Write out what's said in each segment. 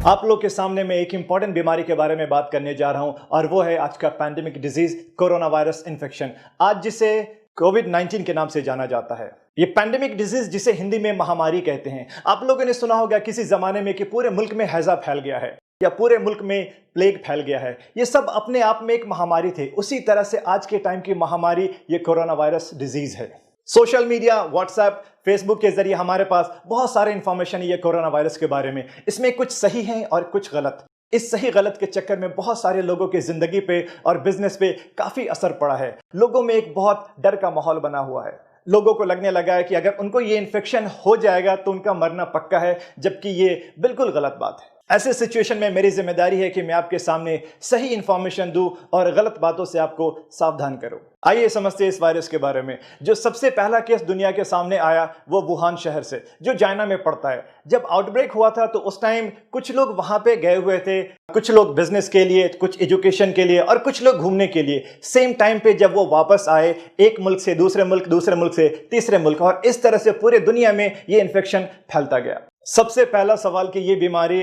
आप लोग के सामने मैं एक इंपॉर्टेंट बीमारी के बारे में बात करने जा रहा हूं और वो है आज का pandemic disease corona virus infection, आज जिसे कोविड-19 के नाम से जाना जाता है। ये पैंडेमिक डिजीज जिसे हिंदी में महामारी कहते हैं। आप लोगों ने सुना होगा किसी जमाने में कि पूरे मुल्क में हैजा फैल गया है या पूरे मुल्क में प्लेग फैल गया है। ये सब अपने आप में एक महामारी थे। उसी तरह से आज के टाइम की महामारी ये कोरोना वायरस डिजीज है। सोशल मीडिया, व्हाट्सएप, फेसबुक के जरिए हमारे पास बहुत सारे इंफॉर्मेशन है ये कोरोना वायरस के बारे में। इसमें कुछ सही है और कुछ गलत। इस सही गलत के चक्कर में बहुत सारे लोगों की जिंदगी पे और बिजनेस पे काफी असर पड़ा है। लोगों में एक बहुत डर का माहौल बना हुआ है। लोगों को लगने लगा है कि अगर उनको ये इन्फेक्शन हो जाएगा तो उनका मरना पक्का है, जबकि ये बिल्कुल गलत बात है। ऐसे सिचुएशन में मेरी जिम्मेदारी है कि मैं आपके सामने सही इंफॉर्मेशन दूं और गलत बातों से आपको सावधान करूं। आइए समझते हैं इस वायरस के बारे में। जो सबसे पहला केस दुनिया के सामने आया वो वुहान शहर से, जो चाइना में पड़ता है। जब आउटब्रेक हुआ था तो उस टाइम कुछ लोग वहां पे गए हुए थे, कुछ लोग बिजनेस के लिए, कुछ एजुकेशन के लिए और कुछ लोग घूमने के लिए। सेम टाइम पे जब वो वापस आए, एक मुल्क से दूसरे मुल्क से तीसरे मुल्क, और इस तरह से पूरे दुनिया में ये इन्फेक्शन फैलता गया। सबसे पहला सवाल कि ये बीमारी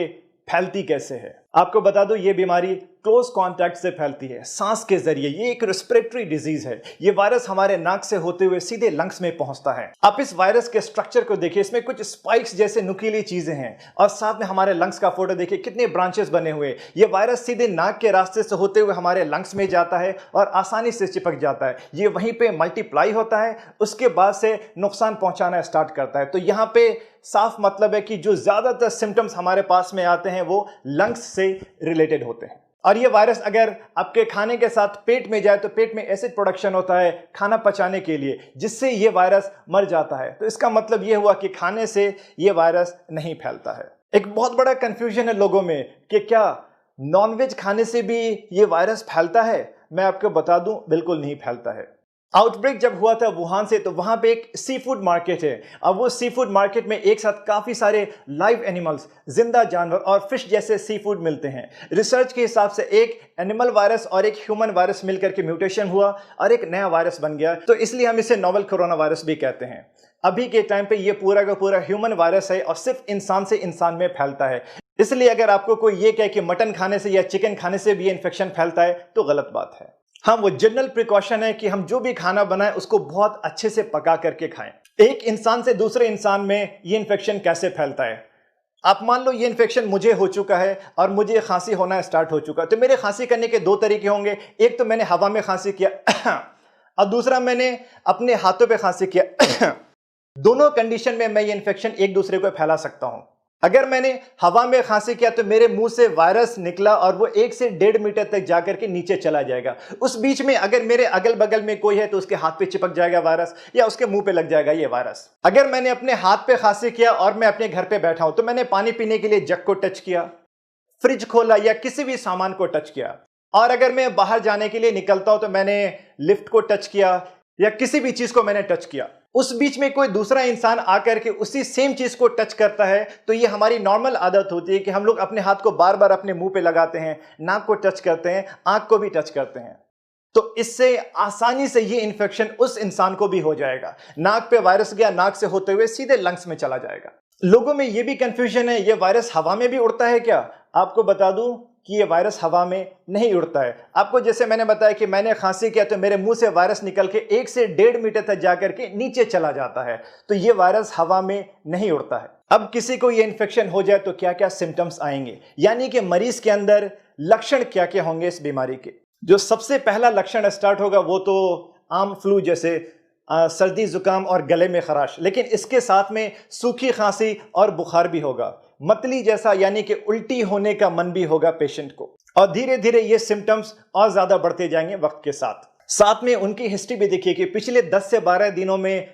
फैलती कैसे है। आपको बता दो, ये बीमारी क्लोज कांटेक्ट से फैलती है, सांस के जरिए। ये एक रेस्पिरेटरी डिजीज है। ये वायरस हमारे नाक से होते हुए सीधे लंग्स में पहुंचता है। आप इस वायरस के स्ट्रक्चर को देखिए, इसमें कुछ स्पाइक्स जैसे नुकीली चीजें हैं और साथ में हमारे लंग्स का फोटो देखिए, कितने ब्रांचेस बने हुए। ये वायरस सीधे नाक के रास्ते से होते हुए हमारे लंग्स में जाता है और आसानी से चिपक जाता है। ये वहीं पे मल्टीप्लाई होता है, उसके बाद से नुकसान पहुंचाना स्टार्ट करता है। तो यहाँ पे साफ मतलब है कि जो ज्यादातर सिम्टम्स हमारे पास में आते हैं वो लंग्स से रिलेटेड होते हैं। और ये वायरस अगर आपके खाने के साथ पेट में जाए तो पेट में एसिड प्रोडक्शन होता है खाना पचाने के लिए, जिससे ये वायरस मर जाता है। तो इसका मतलब ये हुआ कि खाने से ये वायरस नहीं फैलता है। एक बहुत बड़ा कंफ्यूजन है लोगों में कि क्या नॉनवेज खाने से भी ये वायरस फैलता है। मैं आपको बता दूं, बिल्कुल नहीं फैलता है। आउटब्रेक जब हुआ था वुहान से, तो वहां पे एक सी फूड मार्केट है। अब वो सी फूड मार्केट में एक साथ काफी सारे लाइव एनिमल्स, जिंदा जानवर और फिश जैसे सी फूड मिलते हैं। रिसर्च के हिसाब से एक एनिमल वायरस और एक ह्यूमन वायरस मिलकर के म्यूटेशन हुआ और एक नया वायरस बन गया। तो इसलिए हम इसे नोवेल कोरोना वायरस भी कहते हैं। अभी के टाइम पे ये पूरा का पूरा ह्यूमन वायरस है और सिर्फ इंसान से इंसान में फैलता है। इसलिए अगर आपको कोई ये कहे कि मटन खाने से या चिकन खाने से भी ये इन्फेक्शन फैलता है तो गलत बात है। हाँ, वो जनरल प्रिकॉशन है कि हम जो भी खाना बनाएं उसको बहुत अच्छे से पका करके खाएं। एक इंसान से दूसरे इंसान में ये इन्फेक्शन कैसे फैलता है। आप मान लो ये इन्फेक्शन मुझे हो चुका है और मुझे खांसी होना स्टार्ट हो चुका है, तो मेरे खांसी करने के दो तरीके होंगे। एक तो मैंने हवा में खांसी किया और दूसरा मैंने अपने हाथों पे खांसी किया। दोनों कंडीशन में मैं ये इन्फेक्शन एक दूसरे को फैला सकता हूं। अगर मैंने हवा में खांसी किया तो मेरे मुंह से वायरस निकला और वो 1 से 1.5 मीटर तक जाकर के नीचे चला जाएगा। उस बीच में अगर मेरे अगल बगल में कोई है तो उसके हाथ पे चिपक जाएगा वायरस या उसके मुंह पे लग जाएगा ये वायरस। अगर मैंने अपने हाथ पे खांसी किया और मैं अपने घर पे बैठा हूं तो मैंने पानी पीने के लिए जग को टच किया, फ्रिज खोला या किसी भी सामान को टच किया, और अगर मैं बाहर जाने के लिए निकलता हूं तो मैंने लिफ्ट को टच किया या किसी भी चीज को मैंने टच किया, उस बीच में कोई दूसरा इंसान आकर के उसी सेम चीज को टच करता है, तो ये हमारी नॉर्मल आदत होती है कि हम लोग अपने हाथ को बार बार अपने मुंह पे लगाते हैं, नाक को टच करते हैं, आंख को भी टच करते हैं। तो इससे आसानी से ये इन्फेक्शन उस इंसान को भी हो जाएगा। नाक पे वायरस गया, नाक से होते हुए सीधे लंग्स में चला जाएगा। लोगों में ये भी कंफ्यूजन है, ये वायरस हवा में भी उड़ता है क्या। आपको बता दूं कि ये वायरस हवा में नहीं उड़ता है। आपको जैसे मैंने बताया कि मैंने खांसी किया तो मेरे मुंह से वायरस निकल के 1 से 1.5 मीटर तक जाकर के नीचे चला जाता है। तो ये वायरस हवा में नहीं उड़ता है। अब किसी को ये इन्फेक्शन हो जाए तो क्या क्या सिम्टम्स आएंगे, यानी कि मरीज के अंदर लक्षण क्या क्या होंगे इस बीमारी के। जो सबसे पहला लक्षण स्टार्ट होगा वो तो आम फ्लू जैसे सर्दी जुकाम और गले में खराश, लेकिन इसके साथ में सूखी खांसी और बुखार भी होगा। मतली जैसा यानी कि उल्टी होने का मन भी होगा पेशेंट को, और धीरे धीरे ये सिम्टम्स और ज्यादा बढ़ते जाएंगे वक्त के साथ। साथ में उनकी हिस्ट्री भी देखिए कि पिछले 10 से 12 दिनों में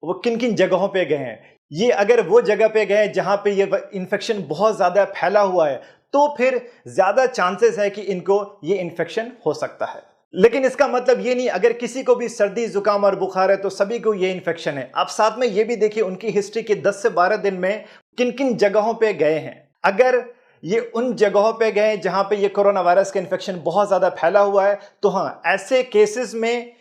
वो किन किन जगहों पे गए हैं। ये अगर वो जगह पे गए जहां पे ये इन्फेक्शन बहुत ज्यादा फैला हुआ है तो फिर ज्यादा चांसेस है कि इनको ये इन्फेक्शन हो सकता है। लेकिन इसका मतलब ये नहीं अगर किसी को भी सर्दी जुकाम और बुखार है तो सभी को ये इन्फेक्शन है। आप साथ में ये भी देखिए उनकी हिस्ट्री के 10 से 12 दिन में किन किन जगहों पे गए हैं। अगर ये उन जगहों पे गए जहां पे ये कोरोना वायरस का इन्फेक्शन बहुत ज्यादा फैला हुआ है तो हाँ, ऐसे केसेस में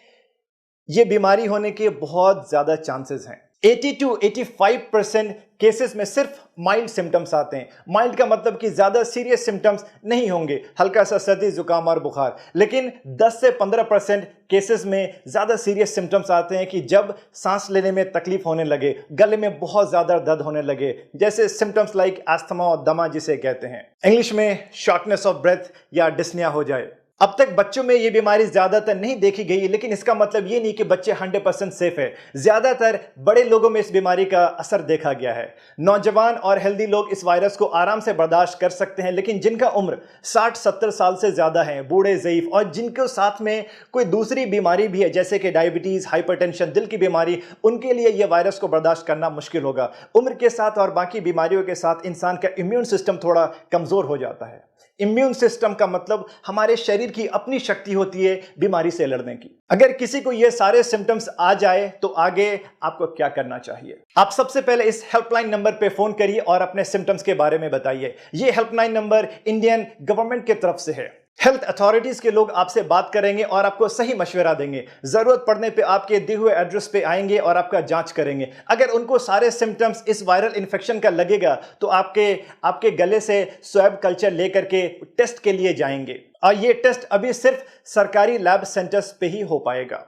ये बीमारी होने के बहुत ज्यादा चांसेस हैं। 80 to 85% केसेस में सिर्फ माइल्ड सिम्टम्स आते हैं। माइल्ड का मतलब कि ज्यादा सीरियस सिम्टम्स नहीं होंगे, हल्का सा सर्दी जुकाम और बुखार। लेकिन 10 से 15% केसेस में ज्यादा सीरियस सिम्टम्स आते हैं कि जब सांस लेने में तकलीफ होने लगे, गले में बहुत ज्यादा दर्द होने लगे, जैसे सिम्टम्स लाइक अस्थमा और दमा जिसे कहते हैं, इंग्लिश में शॉर्टनेस ऑफ ब्रेथ या डिस्निया हो जाए। अब तक बच्चों में ये बीमारी ज्यादातर नहीं देखी गई, लेकिन इसका मतलब ये नहीं कि बच्चे 100% सेफ है। ज्यादातर बड़े लोगों में इस बीमारी का असर देखा गया है। नौजवान और हेल्दी लोग इस वायरस को आराम से बर्दाश्त कर सकते हैं, लेकिन जिनका उम्र 60-70 साल से ज्यादा है, बूढ़े, ज़ईफ और जिनको साथ में कोई दूसरी बीमारी भी है जैसे कि डायबिटीज, हाइपरटेंशन, दिल की बीमारी, उनके लिए यह वायरस को बर्दाश्त करना मुश्किल होगा। उम्र के साथ और बाकी बीमारियों के साथ इंसान का इम्यून सिस्टम थोड़ा कमजोर हो जाता है। इम्यून सिस्टम का मतलब हमारे शरीर की अपनी शक्ति होती है बीमारी से लड़ने की। अगर किसी को ये सारे सिम्टम्स आ जाए तो आगे आपको क्या करना चाहिए? आप सबसे पहले इस हेल्पलाइन नंबर पे फोन करिए और अपने सिम्टम्स के बारे में बताइए। ये हेल्पलाइन नंबर इंडियन गवर्नमेंट की तरफ से है। हेल्थ अथॉरिटीज के लोग आपसे बात करेंगे और आपको सही मशवरा देंगे। जरूरत पड़ने पे आपके दिए हुए एड्रेस पे आएंगे और आपका जांच करेंगे। अगर उनको सारे सिम्टम्स इस वायरल इन्फेक्शन का लगेगा तो आपके गले से स्वैब कल्चर लेकर के टेस्ट के लिए जाएंगे, और ये टेस्ट अभी सिर्फ सरकारी लैब सेंटर्स पे ही हो पाएगा।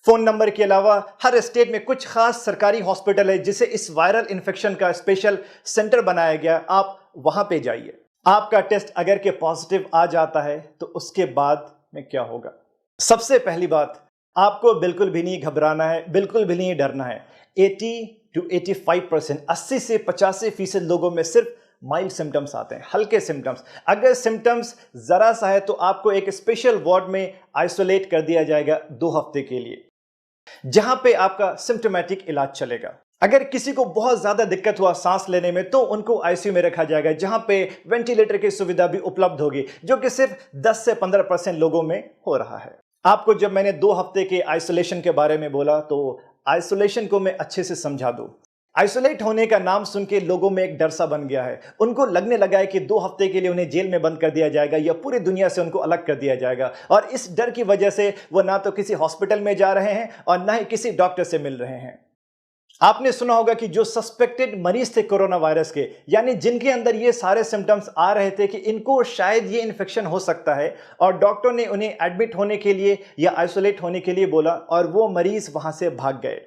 फोन नंबर के अलावा हर स्टेट में कुछ खास सरकारी हॉस्पिटल है जिसे इस वायरल इन्फेक्शन का स्पेशल सेंटर बनाया गया, आप वहां पे जाइए। आपका टेस्ट अगर के पॉजिटिव आ जाता है तो उसके बाद में क्या होगा? सबसे पहली बात, आपको बिल्कुल भी नहीं घबराना है, बिल्कुल भी नहीं डरना है। 80 to 85%, 80 से 85% लोगों में सिर्फ माइल्ड सिम्टम्स आते हैं, हल्के सिम्टम्स। अगर सिम्टम्स जरा सा है तो आपको एक स्पेशल वार्ड में आइसोलेट कर दिया जाएगा 2 हफ्ते के लिए, जहां पे आपका सिम्टोमेटिक इलाज चलेगा। अगर किसी को बहुत ज्यादा दिक्कत हुआ सांस लेने में तो उनको आईसीयू में रखा जाएगा, जहां पे वेंटिलेटर की सुविधा भी उपलब्ध होगी, जो कि सिर्फ 10 से 15% लोगों में हो रहा है। आपको जब मैंने 2 हफ्ते के आइसोलेशन के बारे में बोला तो आइसोलेशन को मैं अच्छे से समझा दूं। आइसोलेट होने का नाम सुन के लोगों में एक डर सा बन गया है। उनको लगने लगा है कि 2 हफ्ते के लिए उन्हें जेल में बंद कर दिया जाएगा या पूरी दुनिया से उनको अलग कर दिया जाएगा, और इस डर की वजह से वो ना तो किसी हॉस्पिटल में जा रहे हैं और ना ही किसी डॉक्टर से मिल रहे हैं। आपने सुना होगा कि जो सस्पेक्टेड मरीज थे कोरोना वायरस के, यानी जिनके अंदर ये सारे सिम्टम्स आ रहे थे कि इनको शायद ये इन्फेक्शन हो सकता है, और डॉक्टर ने उन्हें एडमिट होने के लिए या आइसोलेट होने के लिए बोला और वो मरीज वहां से भाग गए।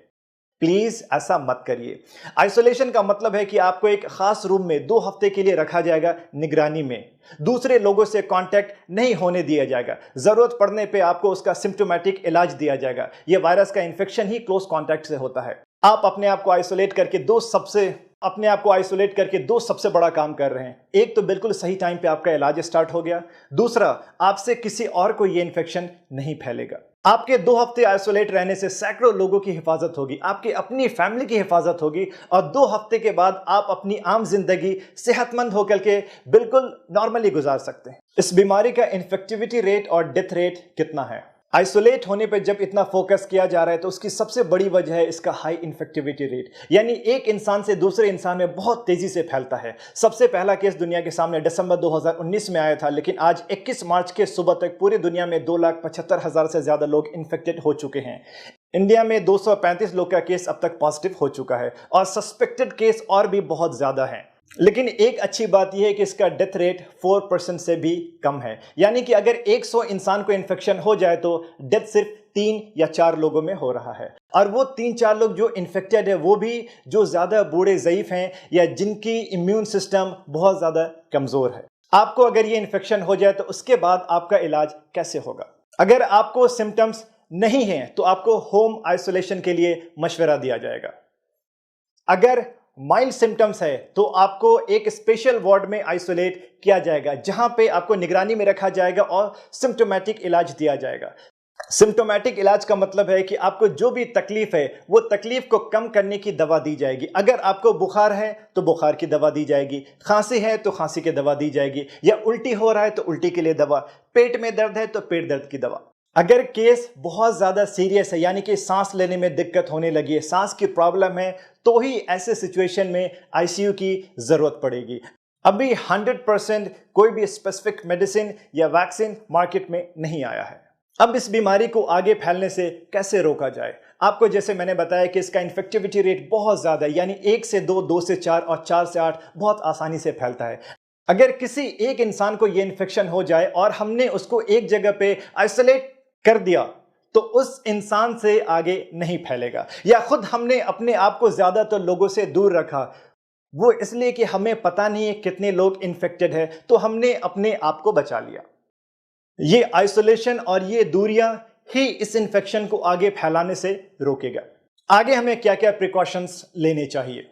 प्लीज ऐसा मत करिए। आइसोलेशन का मतलब है कि आपको एक खास रूम में 2 हफ्ते के लिए रखा जाएगा, निगरानी में। दूसरे लोगों से कांटेक्ट नहीं होने दिया जाएगा। जरूरत पड़ने पे आपको उसका सिम्टोमेटिक इलाज दिया जाएगा। यह वायरस का इन्फेक्शन ही क्लोज कांटेक्ट से होता है। आप अपने आप को आइसोलेट करके दो सबसे बड़ा काम कर रहे हैं। एक तो बिल्कुल सही टाइम पे आपका इलाज स्टार्ट हो गया, दूसरा आपसे किसी और को यह इन्फेक्शन नहीं फैलेगा। आपके 2 हफ्ते आइसोलेट रहने से सैकड़ों लोगों की हिफाजत होगी, आपकी अपनी फैमिली की हिफाजत होगी, और 2 हफ्ते के बाद आप अपनी आम जिंदगी सेहतमंद होकर के बिल्कुल नॉर्मली गुजार सकते हैं। इस बीमारी का इन्फेक्टिविटी रेट और डेथ रेट कितना है? आइसोलेट होने पे जब इतना फोकस किया जा रहा है तो उसकी सबसे बड़ी वजह है इसका हाई इन्फेक्टिविटी रेट, यानी एक इंसान से दूसरे इंसान में बहुत तेजी से फैलता है। सबसे पहला केस दुनिया के सामने दिसंबर 2019 में आया था, लेकिन आज 21 मार्च के सुबह तक पूरी दुनिया में 2,75,000 से ज्यादा लोग इन्फेक्टेड हो चुके हैं। इंडिया में 235 लोग का केस अब तक पॉजिटिव हो चुका है, और सस्पेक्टेड केस और भी बहुत ज्यादा है। लेकिन एक अच्छी बात यह है कि इसका डेथ रेट 4% से भी कम है, यानी कि अगर 100 इंसान को इन्फेक्शन हो जाए तो डेथ सिर्फ 3 या 4 लोगों में हो रहा है। और वो 3-4 लोग जो इन्फेक्टेड है वो भी जो ज्यादा बूढ़े, ज़ईफ हैं या जिनकी इम्यून सिस्टम बहुत ज्यादा कमजोर है। आपको अगर ये इन्फेक्शन हो जाए तो उसके बाद आपका इलाज कैसे होगा? अगर आपको सिम्टम्स नहीं है तो आपको होम आइसोलेशन के लिए मशवरा दिया जाएगा। अगर माइल्ड सिम्टम्स है तो आपको एक स्पेशल वार्ड में आइसोलेट किया जाएगा, जहां पे आपको निगरानी में रखा जाएगा और सिम्टोमेटिक इलाज दिया जाएगा। सिम्टोमेटिक इलाज का मतलब है कि आपको जो भी तकलीफ है वो तकलीफ को कम करने की दवा दी जाएगी। अगर आपको बुखार है तो बुखार की दवा दी जाएगी, खांसी है तो खांसी की दवा दी जाएगी, या उल्टी हो रहा है तो उल्टी के लिए दवा, पेट में दर्द है तो पेट दर्द की दवा। अगर केस बहुत ज्यादा सीरियस है, यानी कि सांस लेने में दिक्कत होने लगी है, सांस की प्रॉब्लम है, तो ही ऐसे सिचुएशन में आईसीयू की जरूरत पड़ेगी। अभी 100% कोई भी स्पेसिफिक मेडिसिन या वैक्सीन मार्केट में नहीं आया है। अब इस बीमारी को आगे फैलने से कैसे रोका जाए? आपको जैसे मैंने बताया कि इसका इन्फेक्टिविटी रेट बहुत ज़्यादा है, यानी 1 से 2, 2 से 4 और 4 से 8 बहुत आसानी से फैलता है। अगर किसी एक इंसान को ये इन्फेक्शन हो जाए और हमने उसको एक जगह पे आइसोलेट कर दिया तो उस इंसान से आगे नहीं फैलेगा। या खुद हमने अपने आप को ज़्यादातर लोगों से दूर रखा, वो इसलिए कि हमें पता नहीं है कितने लोग इन्फेक्टेड है, तो हमने अपने आप को बचा लिया। ये आइसोलेशन और ये दूरियां ही इस इन्फेक्शन को आगे फैलाने से रोकेगा। आगे हमें क्या क्या प्रिकॉशंस लेने चाहिए?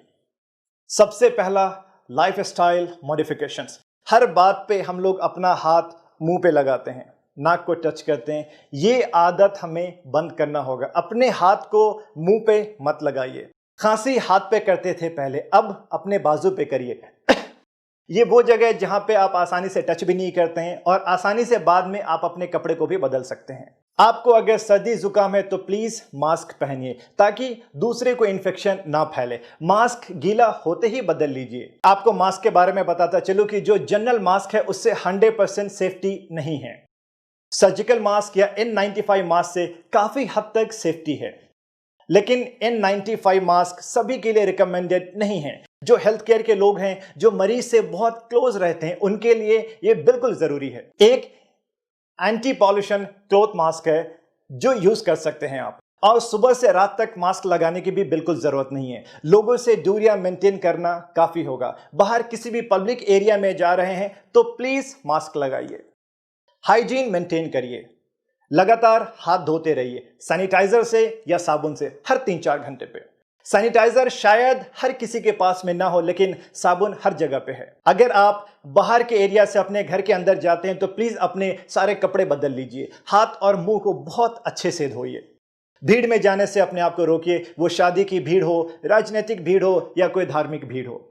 सबसे पहला, लाइफस्टाइल मॉडिफिकेशंस। हर बात पे हम लोग अपना हाथ मुंह पे लगाते हैं, नाक को टच करते हैं। ये आदत हमें बंद करना होगा। अपने हाथ को मुंह पे मत लगाइए। खांसी हाथ पे करते थे पहले, अब अपने बाजू पे करिए। ये वो जगह है जहां पे आप आसानी से टच भी नहीं करते हैं और आसानी से बाद में आप अपने कपड़े को भी बदल सकते हैं। आपको अगर सर्दी जुकाम है तो प्लीज मास्क पहनिए ताकि दूसरे को इन्फेक्शन ना फैले। मास्क गीला होते ही बदल लीजिए। आपको मास्क के बारे में बताता चलूं कि जो जनरल मास्क है उससे 100% सेफ्टी नहीं है। सर्जिकल मास्क या N95 मास्क से काफी हद तक सेफ्टी है, लेकिन N95 मास्क सभी के लिए रिकमेंडेड नहीं है। जो हेल्थ केयर के लोग हैं, जो मरीज से बहुत क्लोज रहते हैं, उनके लिए ये बिल्कुल जरूरी है। एक एंटी पॉल्यूशन क्लॉथ मास्क है जो यूज कर सकते हैं आप, और सुबह से रात तक मास्क लगाने की भी बिल्कुल जरूरत नहीं है। लोगों से दूरियां मेंटेन करना काफी होगा। बाहर किसी भी पब्लिक एरिया में जा रहे हैं तो प्लीज मास्क लगाइए। हाइजीन मेंटेन करिए, लगातार हाथ धोते रहिए सैनिटाइजर से या साबुन से हर 3-4 घंटे पे। सैनिटाइजर शायद हर किसी के पास में ना हो, लेकिन साबुन हर जगह पे है। अगर आप बाहर के एरिया से अपने घर के अंदर जाते हैं तो प्लीज अपने सारे कपड़े बदल लीजिए। हाथ और मुंह को बहुत अच्छे से धोइए। भीड़ में जाने से अपने आप को रोकिए, वो शादी की भीड़ हो, राजनीतिक भीड़ हो या कोई धार्मिक भीड़ हो।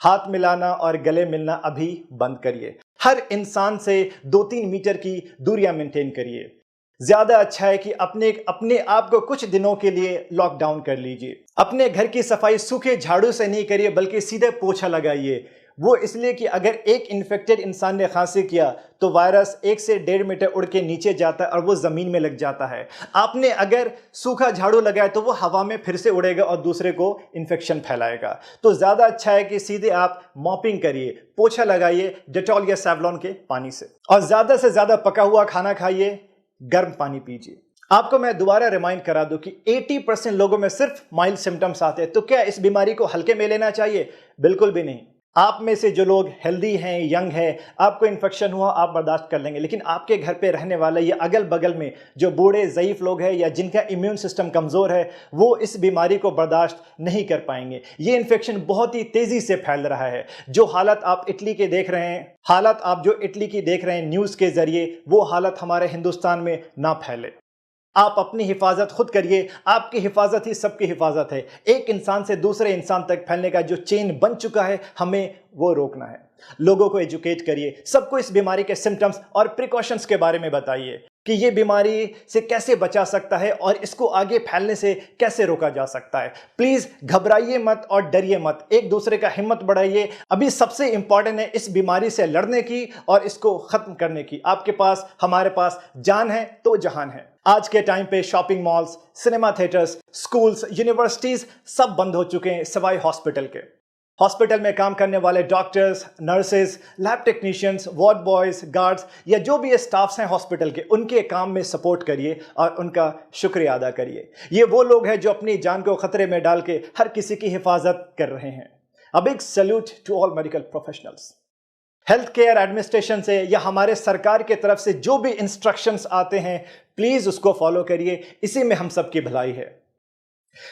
हाथ मिलाना और गले मिलना अभी बंद करिए। हर इंसान से 2-3 मीटर की दूरियां मेंटेन करिए। ज्यादा अच्छा है कि अपने आप को कुछ दिनों के लिए लॉकडाउन कर लीजिए। अपने घर की सफाई सूखे झाड़ू से नहीं करिए, बल्कि सीधे पोछा लगाइए। वो इसलिए कि अगर एक इन्फेक्टेड इंसान ने खांसी किया तो वायरस 1 से 1.5 मीटर उड़ के नीचे जाता है और वो जमीन में लग जाता है। आपने अगर सूखा झाड़ू लगाया तो वो हवा में फिर से उड़ेगा और दूसरे को इन्फेक्शन फैलाएगा। तो ज्यादा अच्छा है कि सीधे आप मॉपिंग करिए, पोछा लगाइए डेटॉल या सेवलॉन के पानी से, और ज्यादा से ज्यादा पका हुआ खाना खाइए, गर्म पानी पीजिए। आपको मैं दोबारा रिमाइंड करा दूं कि 80% लोगों में सिर्फ माइल्ड सिम्टम्स आते हैं। तो क्या इस बीमारी को हल्के में लेना चाहिए? बिल्कुल भी नहीं। आप में से जो लोग हेल्दी हैं, यंग हैं, आपको इन्फेक्शन हुआ आप बर्दाश्त कर लेंगे, लेकिन आपके घर पे रहने वाले या अगल बगल में जो बूढ़े ज़ईफ लोग हैं या जिनका इम्यून सिस्टम कमज़ोर है, वो इस बीमारी को बर्दाश्त नहीं कर पाएंगे। ये इन्फेक्शन बहुत ही तेज़ी से फैल रहा है। जो हालत आप इटली के देख रहे हैं, न्यूज़ के ज़रिए, वो हालत हमारे हिंदुस्तान में ना फैले। आप अपनी हिफाजत खुद करिए। आपकी हिफाजत ही सबकी हिफाजत है। एक इंसान से दूसरे इंसान तक फैलने का जो चेन बन चुका है, हमें वो रोकना है। लोगों को एजुकेट करिए, सबको इस बीमारी के सिम्टम्स और प्रिकॉशंस के बारे में बताइए कि ये बीमारी से कैसे बचा सकता है और इसको आगे फैलने से कैसे रोका जा सकता है। प्लीज घबराइए मत और डरिए मत, एक दूसरे का हिम्मत बढ़ाइए। अभी सबसे इंपॉर्टेंट है इस बीमारी से लड़ने की और इसको खत्म करने की। आपके पास, हमारे पास जान है तो जहान है। आज के टाइम पे shopping malls, cinema theatres, schools, universities सब बंद हो चुके हैं सिवाय हॉस्पिटल के। हॉस्पिटल में काम करने वाले doctors, nurses, lab technicians, ward boys, guards या जो भी स्टाफ्स हैं हॉस्पिटल के, उनके काम में सपोर्ट करिए और उनका शुक्रिया अदा करिए। ये वो लोग हैं जो अपनी जान को खतरे में डाल के हर किसी की हिफाजत कर रहे हैं। A big salute to all medical professionals. Health care administration से या हमारे सरकार के तरफ से जो भी इंस्ट्रक्शंस आते हैं, प्लीज उसको फॉलो करिए। इसी में हम सबकी भलाई है।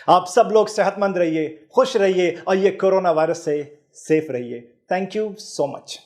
आप सब लोग सेहतमंद रहिए, खुश रहिए और ये कोरोना वायरस से सेफ रहिए। Thank you so much.